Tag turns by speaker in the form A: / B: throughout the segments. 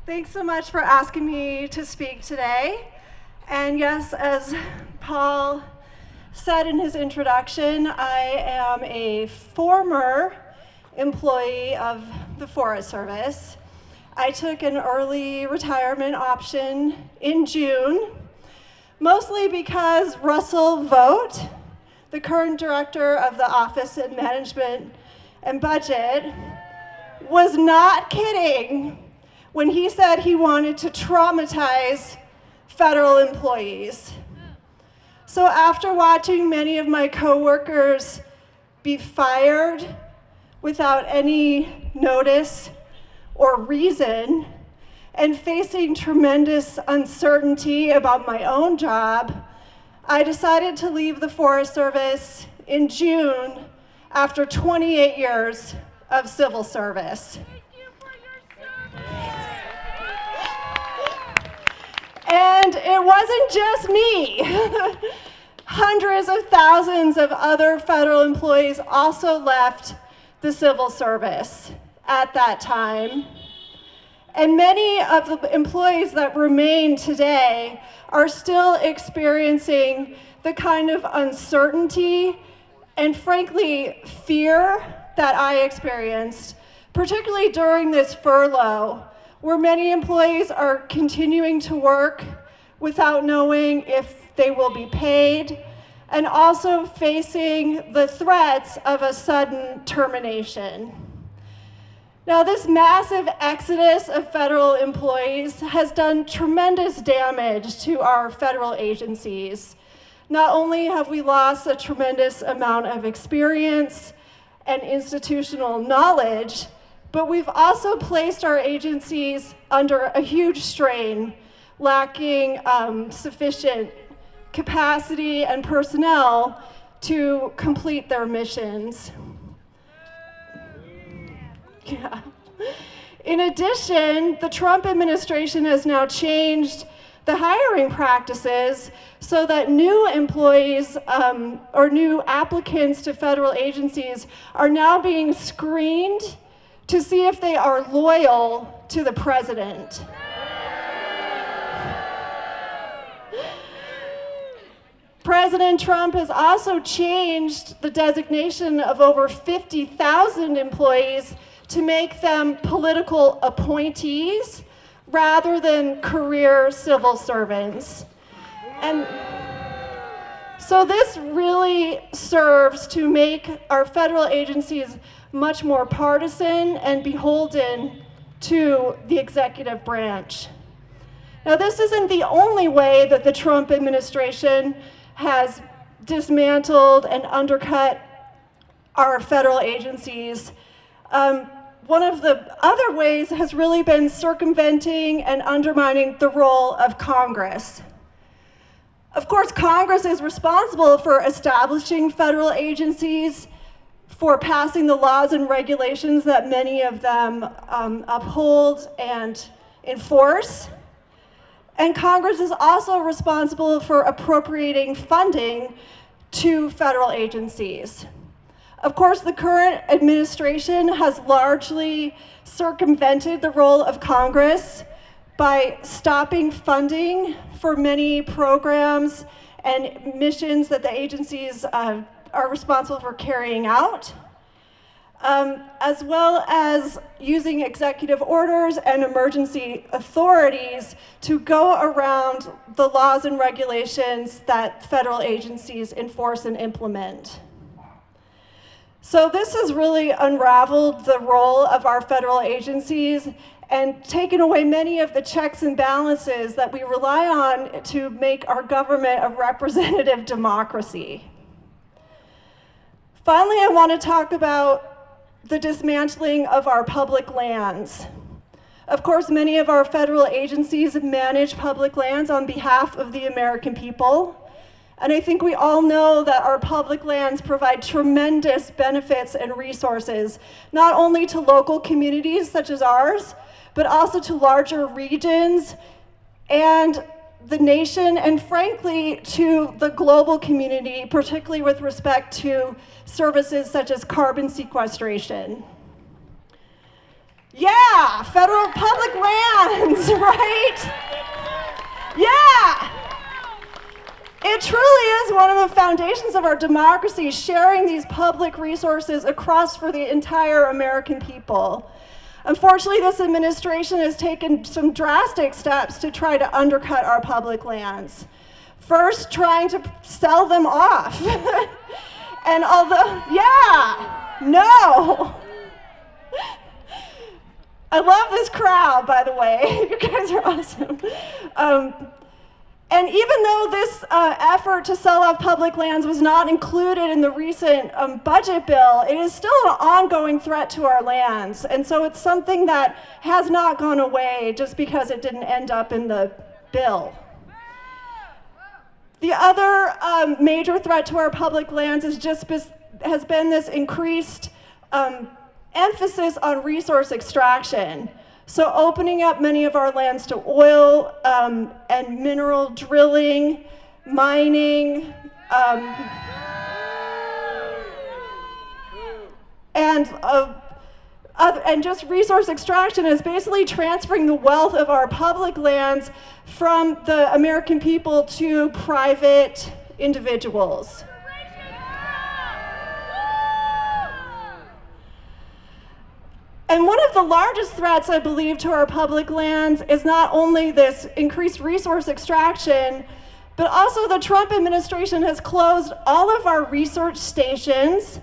A: Thanks so much for asking me to speak today. And yes, as Paul said in his introduction, I am a former employee of the Forest Service. I took an early retirement option in June, mostly because Russell Vogt, the current director of the Office of Management and Budget, was not kidding when he said he wanted to traumatize federal employees. So after watching many of my coworkers be fired without any notice or reason, and facing tremendous uncertainty about my own job, I decided to leave the Forest Service in June after 28 years of civil service. And it wasn't just me. Hundreds of thousands of other federal employees also left the civil service at that time. And many of the employees that remain today are still experiencing the kind of uncertainty and frankly fear that I experienced, particularly during this furlough, where many employees are continuing to work without knowing if they will be paid, and also facing the threats of a sudden termination. Now, this massive exodus of federal employees has done tremendous damage to our federal agencies. Not only have we lost a tremendous amount of experience and institutional knowledge, but we've also placed our agencies under a huge strain, lacking sufficient capacity and personnel to complete their missions. Yeah. In addition, the Trump administration has now changed the hiring practices so that new employees or new applicants to federal agencies are now being screened to see if they are loyal to the president. President Trump has also changed the designation of over 50,000 employees to make them political appointees rather than career civil servants. And so this really serves to make our federal agencies much more partisan and beholden to the executive branch. Now, this isn't the only way that the Trump administration has dismantled and undercut our federal agencies. One of the other ways has really been circumventing and undermining the role of Congress. Of course, Congress is responsible for establishing federal agencies, for passing the laws and regulations that many of them uphold and enforce. And Congress is also responsible for appropriating funding to federal agencies. Of course, the current administration has largely circumvented the role of Congress by stopping funding for many programs and missions that the agencies are responsible for carrying out, as well as using executive orders and emergency authorities to go around the laws and regulations that federal agencies enforce and implement. So this has really unraveled the role of our federal agencies and taken away many of the checks and balances that we rely on to make our government a representative democracy. Finally, I want to talk about the dismantling of our public lands. Of course, many of our federal agencies manage public lands on behalf of the American people. And I think we all know that our public lands provide tremendous benefits and resources, not only to local communities such as ours, but also to larger regions and the nation, and frankly, to the global community, particularly with respect to services such as carbon sequestration. Yeah, Yeah, federal public lands, right? Yeah. It truly is one of the foundations of our democracy, sharing these public resources across for the entire American people. Unfortunately, this administration has taken some drastic steps to try to undercut our public lands. First, trying to sell them off. And although, yeah, no. I love this crowd, by the way. You guys are awesome. And even though this effort to sell off public lands was not included in the recent budget bill, it is still an ongoing threat to our lands. And so it's something that has not gone away just because it didn't end up in the bill. The other major threat to our public lands has been this increased emphasis on resource extraction. So opening up many of our lands to oil and mineral drilling, mining, and just resource extraction is basically transferring the wealth of our public lands from the American people to private individuals. And one of the largest threats, I believe, to our public lands is not only this increased resource extraction, but also the Trump administration has closed all of our research stations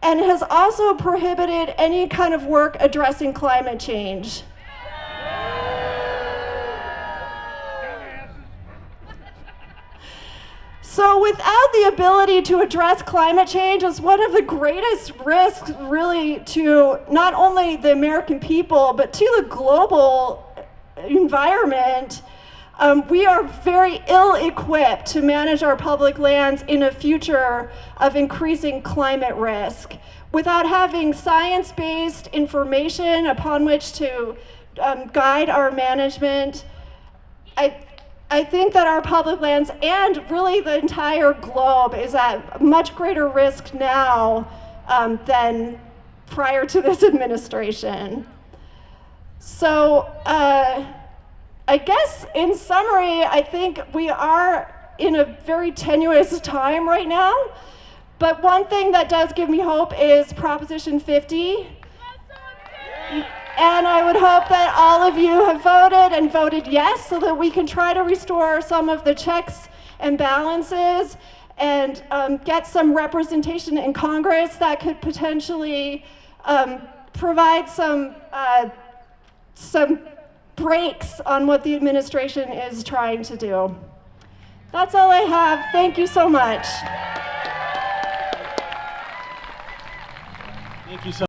A: and has also prohibited any kind of work addressing climate change. So without the ability to address climate change is one of the greatest risks really to not only the American people, but to the global environment. We are very ill-equipped to manage our public lands in a future of increasing climate risk. Without having science-based information upon which to guide our management, I think that our public lands and really the entire globe is at much greater risk now than prior to this administration. So I guess in summary, I think we are in a very tenuous time right now, but one thing that does give me hope is Proposition 50. And I would hope that all of you have voted and voted yes so that we can try to restore some of the checks and balances and get some representation in Congress that could potentially provide some breaks on what the administration is trying to do. That's all I have. Thank you so much.
B: Thank you so